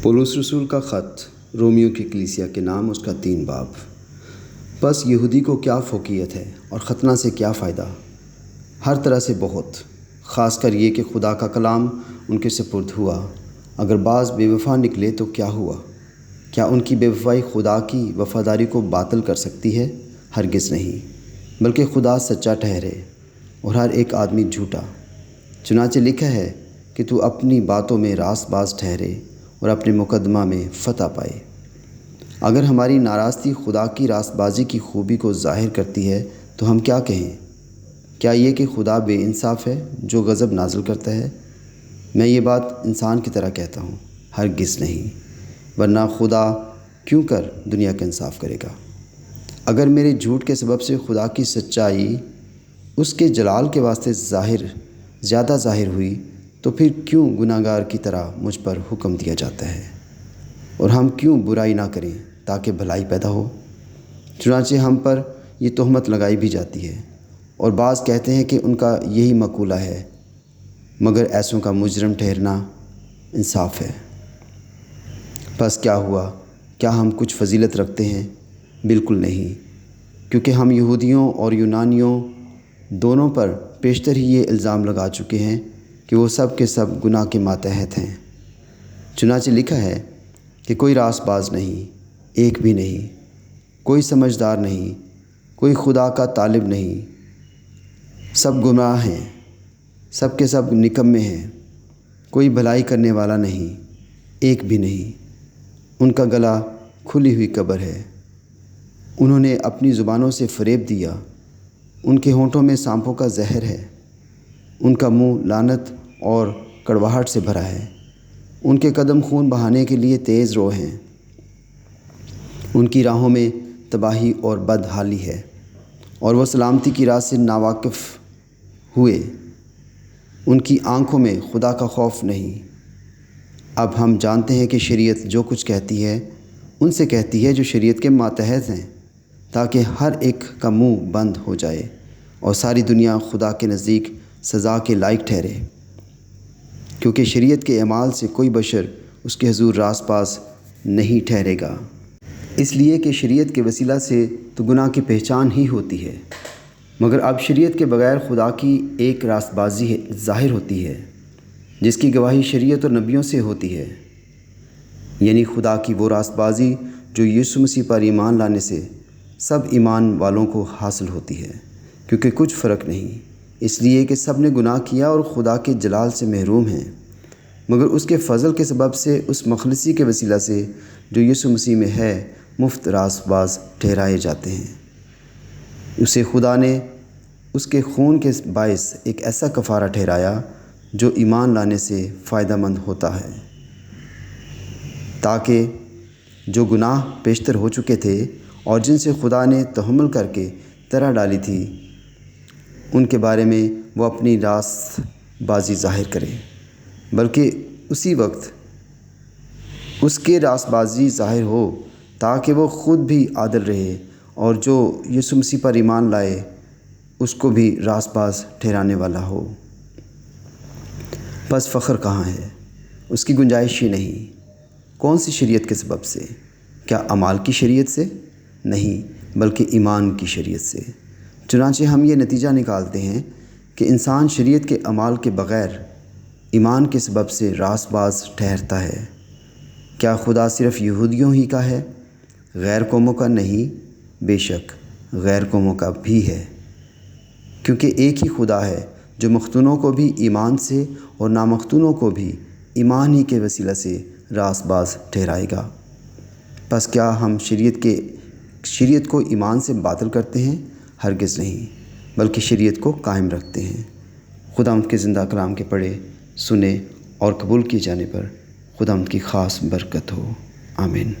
Police رسول کا خط رومیو کی کلیسیا کے نام، اس کا 3 باب۔ بس یہودی کو کیا فوقیت ہے اور ختنہ سے کیا فائدہ؟ ہر طرح سے بہت، خاص کر یہ کہ خدا کا کلام ان کے سپرد ہوا۔ اگر بعض بے وفا نکلے تو کیا ہوا؟ کیا ان کی بے وفائی خدا کی وفاداری کو باطل کر سکتی ہے؟ ہرگز نہیں، بلکہ خدا سچا ٹھہرے اور ہر ایک آدمی جھوٹا۔ چنانچہ لکھا ہے کہ تو اپنی باتوں میں راست باز ٹھہرے اور اپنے مقدمہ میں فتح پائے۔ اگر ہماری ناراستی خدا کی راست بازی کی خوبی کو ظاہر کرتی ہے تو ہم کیا کہیں؟ کیا یہ کہ خدا بے انصاف ہے جو غضب نازل کرتا ہے؟ میں یہ بات انسان کی طرح کہتا ہوں، ہرگز نہیں، ورنہ خدا کیوں کر دنیا کا انصاف کرے گا؟ اگر میرے جھوٹ کے سبب سے خدا کی سچائی اس کے جلال کے واسطے زیادہ ظاہر ہوئی تو پھر کیوں گناہگار کی طرح مجھ پر حکم دیا جاتا ہے؟ اور ہم کیوں برائی نہ کریں تاکہ بھلائی پیدا ہو؟ چنانچہ ہم پر یہ تہمت لگائی بھی جاتی ہے، اور بعض کہتے ہیں کہ ان کا یہی مقولہ ہے، مگر ایسوں کا مجرم ٹھہرنا انصاف ہے۔ بس کیا ہوا؟ کیا ہم کچھ فضیلت رکھتے ہیں؟ بالکل نہیں، کیونکہ ہم یہودیوں اور یونانیوں دونوں پر پیشتر ہی یہ الزام لگا چکے ہیں کہ وہ سب کے سب گناہ کے ماتحت ہیں۔ چنانچہ لکھا ہے کہ کوئی راست باز نہیں، ایک بھی نہیں، کوئی سمجھدار نہیں، کوئی خدا کا طالب نہیں، سب گمراہ ہیں، سب کے سب نکمے ہیں، کوئی بھلائی کرنے والا نہیں، ایک بھی نہیں۔ ان کا گلا کھلی ہوئی قبر ہے، انہوں نے اپنی زبانوں سے فریب دیا، ان کے ہونٹوں میں سانپوں کا زہر ہے، ان کا منہ لعنت اور کڑواہٹ سے بھرا ہے، ان کے قدم خون بہانے کے لیے تیز رو ہیں، ان کی راہوں میں تباہی اور بدحالی ہے، اور وہ سلامتی کی راہ سے ناواقف ہوئے، ان کی آنکھوں میں خدا کا خوف نہیں۔ اب ہم جانتے ہیں کہ شریعت جو کچھ کہتی ہے ان سے کہتی ہے جو شریعت کے ماتحت ہیں، تاکہ ہر ایک کا منہ بند ہو جائے اور ساری دنیا خدا کے نزدیک سزا کے لائق ٹھہرے، کیونکہ شریعت کے اعمال سے کوئی بشر اس کے حضور راست باز نہیں ٹھہرے گا، اس لیے کہ شریعت کے وسیلہ سے تو گناہ کی پہچان ہی ہوتی ہے، مگر اب شریعت کے بغیر خدا کی ایک راست بازی ظاہر ہوتی ہے، جس کی گواہی شریعت اور نبیوں سے ہوتی ہے، یعنی خدا کی وہ راست بازی جو یسوع مسیح پر ایمان لانے سے سب ایمان والوں کو حاصل ہوتی ہے، کیونکہ کچھ فرق نہیں، اس لیے کہ سب نے گناہ کیا اور خدا کے جلال سے محروم ہیں، مگر اس کے فضل کے سبب سے اس مخلصی کے وسیلہ سے جو یسوع مسیح میں ہے مفت راست باز ٹھہرائے جاتے ہیں۔ اسے خدا نے اس کے خون کے باعث ایک ایسا کفارہ ٹھہرایا جو ایمان لانے سے فائدہ مند ہوتا ہے، تاکہ جو گناہ پیشتر ہو چکے تھے اور جن سے خدا نے تحمل کر کے طرح ڈالی تھی، ان کے بارے میں وہ اپنی راست بازی ظاہر کرے، بلکہ اسی وقت اس کے راست بازی ظاہر ہو تاکہ وہ خود بھی عادل رہے اور جو یسوع مسیح پر ایمان لائے اس کو بھی راست باز ٹھہرانے والا ہو۔ بس فخر کہاں ہے؟ اس کی گنجائش ہی نہیں۔ کون سی شریعت کے سبب سے؟ کیا اعمال کی شریعت سے؟ نہیں، بلکہ ایمان کی شریعت سے۔ چنانچہ ہم یہ نتیجہ نکالتے ہیں کہ انسان شریعت کے اعمال کے بغیر ایمان کے سبب سے راست باز ٹھہرتا ہے۔ کیا خدا صرف یہودیوں ہی کا ہے؟ غیر قوموں کا نہیں، بے شک غیر قوموں کا بھی ہے، کیونکہ ایک ہی خدا ہے جو مختونوں کو بھی ایمان سے اور نامختونوں کو بھی ایمان ہی کے وسیلہ سے راست باز ٹھہرائے گا۔ پس کیا ہم شریعت کو ایمان سے باطل کرتے ہیں؟ ہرگز نہیں، بلکہ شریعت کو قائم رکھتے ہیں۔ خداوند کے زندہ کلام کے پڑھے، سنے اور قبول کیے جانے پر خداوند کی خاص برکت ہو۔ آمین۔